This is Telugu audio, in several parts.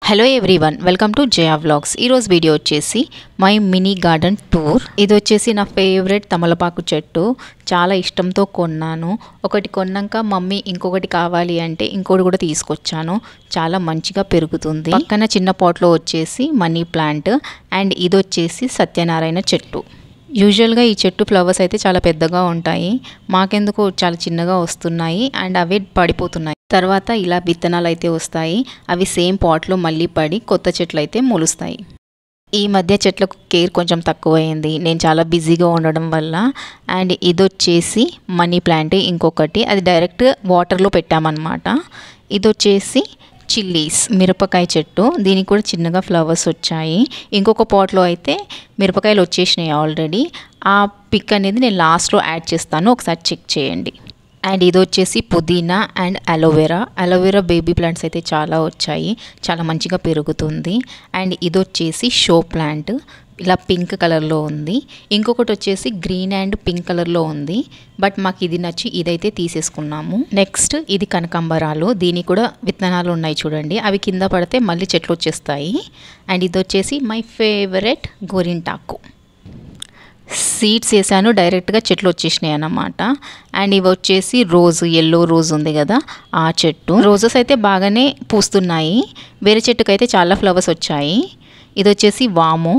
Hello everyone, welcome to Jaya vlogs. ఈరోజు వీడియో వచ్చేసి మై మినీ గార్డెన్ టూర్. ఇది వచ్చేసి నా ఫేవరెట్ తమలపాకు చెట్టు. చాలా ఇష్టంతో కొన్నాను. ఒకటి కొన్నాక మమ్మీ ఇంకొకటి కావాలి అంటే ఇంకోటి కూడా తీసుకొచ్చాను. చాలా మంచిగా పెరుగుతుంది. పక్కన చిన్న పాట్లో వచ్చేసి మనీ ప్లాంట్ అండ్ ఇది వచ్చేసి సత్యనారాయణ చెట్టు. యూజువల్గా ఈ చెట్టు ఫ్లవర్స్ అయితే చాలా పెద్దగా ఉంటాయి. మాకెందుకు చాలా చిన్నగా వస్తున్నాయి అండ్ అవి పడిపోతున్నాయి. తర్వాత ఇలా విత్తనాలు అయితే వస్తాయి. అవి సేమ్ పాట్లో మళ్ళీ పడి కొత్త చెట్లు అయితే మొలుస్తాయి. ఈ మధ్య చెట్లకు కేర్ కొంచెం తక్కువైంది, నేను చాలా బిజీగా ఉండడం వల్ల. అండ్ ఇది వచ్చేసి మనీ ప్లాంట్ ఇంకొకటి, అది డైరెక్ట్ వాటర్లో పెట్టామన్నమాట. ఇది వచ్చేసి చిల్లీస్ మిరపకాయ చెట్టు. దీనికి కూడా చిన్నగా ఫ్లవర్స్ వచ్చాయి. ఇంకొక పాట్లో అయితే మిరపకాయలు వచ్చేసినాయి ఆల్రెడీ. ఆ పిక్ అనేది నేను లాస్ట్లో యాడ్ చేస్తాను, ఒకసారి చెక్ చేయండి. అండ్ ఇది వచ్చేసి పుదీనా అండ్ అలోవెరా బేబీ ప్లాంట్స్ అయితే చాలా వచ్చాయి, చాలా మంచిగా పెరుగుతుంది. అండ్ ఇది వచ్చేసి షో ప్లాంట్, ఇలా పింక్ కలర్లో ఉంది. ఇంకొకటి వచ్చేసి గ్రీన్ అండ్ పింక్ కలర్లో ఉంది, బట్ మాకు ఇది నచ్చి ఇదైతే తీసేసుకున్నాము. నెక్స్ట్ ఇది కనకాంబరాలు. దీనికి కూడా విత్తనాలు ఉన్నాయి చూడండి, అవి కింద పడితే మళ్ళీ చెట్లు వచ్చేస్తాయి. అండ్ ఇది వచ్చేసి మై ఫేవరెట్ గోరింటాకు. సీడ్స్ వేసాను, డైరెక్ట్గా చెట్లు వచ్చేసినాయి అన్నమాట. అండ్ ఇవి వచ్చేసి ఎల్లో రోజ్ ఉంది కదా, ఆ చెట్టు. రోజెస్ అయితే బాగానే పూస్తున్నాయి. వేరే చెట్టుకైతే చాలా ఫ్లవర్స్ వచ్చాయి. ఇది వచ్చేసి వాము.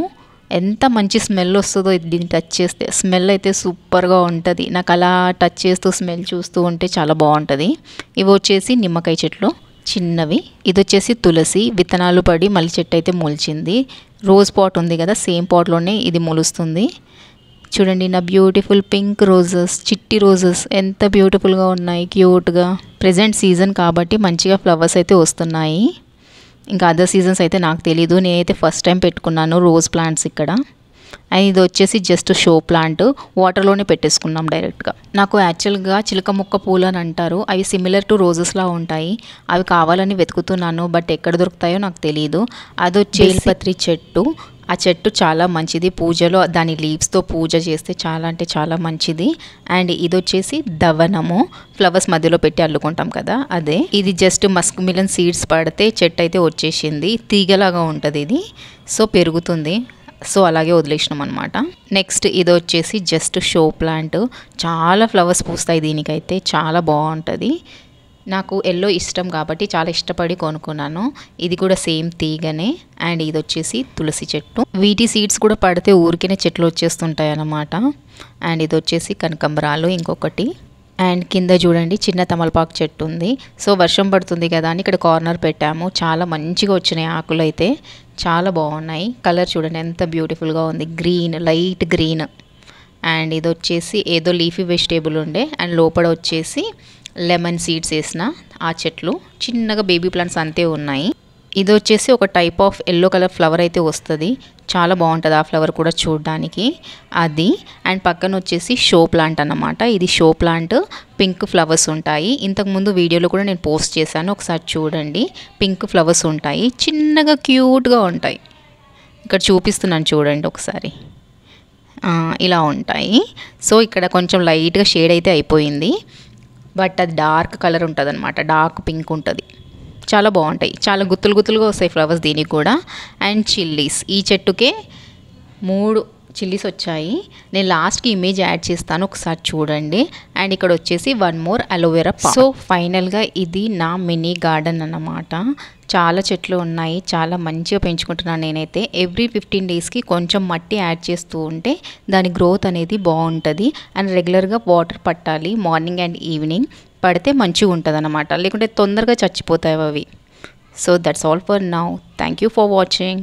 ఎంత మంచి స్మెల్ వస్తుందో దీన్ని టచ్ చేస్తే. స్మెల్ అయితే సూపర్గా ఉంటుంది. నాకు అలా టచ్ చేస్తూ స్మెల్ చూస్తూ ఉంటే చాలా బాగుంటుంది. ఇవి వచ్చేసి నిమ్మకాయ చెట్లు చిన్నవి. ఇది వచ్చేసి తులసి. విత్తనాలు పడి మళ్ళీ చెట్టు అయితే మొలిచింది. రోజ్ పాట్ ఉంది కదా, సేమ్ పాట్లోనే ఇది మొలుస్తుంది. చూడండి నా బ్యూటిఫుల్ పింక్ రోజెస్, చిట్టి రోజెస్ ఎంత బ్యూటిఫుల్గా ఉన్నాయి, క్యూట్గా. ప్రెజెంట్ సీజన్ కాబట్టి మంచిగా ఫ్లవర్స్ అయితే వస్తున్నాయి. ఇంకా అదర్ సీజన్స్ అయితే నాకు తెలీదు. నేనైతే ఫస్ట్ టైం పెట్టుకున్నాను రోజ్ ప్లాంట్స్ ఇక్కడ. అండ్ ఇది వచ్చేసి జస్ట్ షో ప్లాంట్, వాటర్లోనే పెట్టేసుకున్నాం డైరెక్ట్గా. నాకు యాక్చువల్గా చిలక ముక్క పూలు అని అంటారు, అవి సిమిలర్ టు రోజెస్లా ఉంటాయి. అవి కావాలని వెతుకుతున్నాను, బట్ ఎక్కడ దొరుకుతాయో నాకు తెలియదు. అది వచ్చి బేల్పత్రి చెట్టు. ఆ చెట్టు చాలా మంచిది, పూజలో దాని లీవ్స్తో పూజ చేస్తే చాలా అంటే చాలా మంచిది. అండ్ ఇది వచ్చేసి దవనము, ఫ్లవర్స్ మధ్యలో పెట్టి అల్లుకుంటాం కదా అదే. ఇది జస్ట్ మస్క్ మిలన్ సీడ్స్ పడితే చెట్టు అయితే వచ్చేసింది. తీగలాగా ఉంటుంది ఇది, సో పెరుగుతుంది. సో అలాగే వదిలేసినాం అనమాట. నెక్స్ట్ ఇది వచ్చేసి జస్ట్ షో ప్లాంట్. చాలా ఫ్లవర్స్ పూస్తాయి దీనికైతే, చాలా బాగుంటుంది. నాకు ఎల్లో ఇష్టం కాబట్టి చాలా ఇష్టపడి కొనుక్కున్నాను. ఇది కూడా సేమ్ తీగనే. అండ్ ఇది వచ్చేసి తులసి చెట్టు. వీటి సీడ్స్ కూడా పడితే ఊరికేనే చెట్లు వచ్చేస్తుంటాయి అన్నమాట. అండ్ ఇది వచ్చేసి కనకాంబరాలు ఇంకొకటి. అండ్ కింద చూడండి చిన్న తమలపాకు చెట్టు ఉంది. సో వర్షం పడుతుంది కదా అని ఇక్కడ కార్నర్ పెట్టాము. చాలా మంచిగా వచ్చినాయి ఆకులు అయితే, చాలా బాగున్నాయి. కలర్ చూడండి ఎంత బ్యూటిఫుల్గా ఉంది, గ్రీన్, లైట్ గ్రీన్. అండ్ ఇది వచ్చేసి ఏదో లీఫీ వెజిటేబుల్ ఉండే, అండ్ లోపల వచ్చేసి లెమన్ సీడ్స్ వేసిన ఆ చెట్లు. చిన్నగా బేబీ ప్లాంట్స్ అంతే ఉన్నాయి. ఇది వచ్చేసి ఒక type of yellow colour flower అయితే వస్తుంది, చాలా బాగుంటుంది ఆ ఫ్లవర్ కూడా చూడడానికి అది. అండ్ పక్కన వచ్చేసి షో ప్లాంట్ అన్నమాట. ఇది షో ప్లాంట్, పింక్ ఫ్లవర్స్ ఉంటాయి. ఇంతకుముందు వీడియోలో కూడా నేను పోస్ట్ చేశాను, ఒకసారి చూడండి. పింక్ ఫ్లవర్స్ ఉంటాయి, చిన్నగా క్యూట్గా ఉంటాయి. ఇక్కడ చూపిస్తున్నాను చూడండి ఒకసారి, ఇలా ఉంటాయి. సో ఇక్కడ కొంచెం లైట్గా షేడ్ అయితే అయిపోయింది, బట్ అది డార్క్ కలర్ ఉంటుంది అనమాట, డార్క్ పింక్ ఉంటుంది. చాలా బాగుంటాయి, చాలా గుత్తులు గుత్తులుగా వస్తాయి ఫ్లవర్స్ దీనికి కూడా. అండ్ చిల్లీస్, ఈ చెట్టుకే 3 చిల్లీస్ వచ్చాయి. నేను లాస్ట్కి ఇమేజ్ యాడ్ చేస్తాను, ఒకసారి చూడండి. అండ్ ఇక్కడ వచ్చేసి 1 more అలోవెరా. సో ఫైనల్గా ఇది నా మినీ గార్డెన్ అన్నమాట. చాలా చెట్లు ఉన్నాయి, చాలా మంచిగా పెంచుకుంటున్నాను నేనైతే. ఎవ్రీ 15 daysకి కొంచెం మట్టి యాడ్ చేస్తూ ఉంటే దాని గ్రోత్ అనేది బాగుంటుంది. అండ్ రెగ్యులర్గా వాటర్ పట్టాలి, మార్నింగ్ అండ్ ఈవినింగ్ పడితే మంచిగా ఉంటుంది అన్నమాట, లేకుంటే తొందరగా చచ్చిపోతాయి అవి. So that's all for now. Thank you for watching.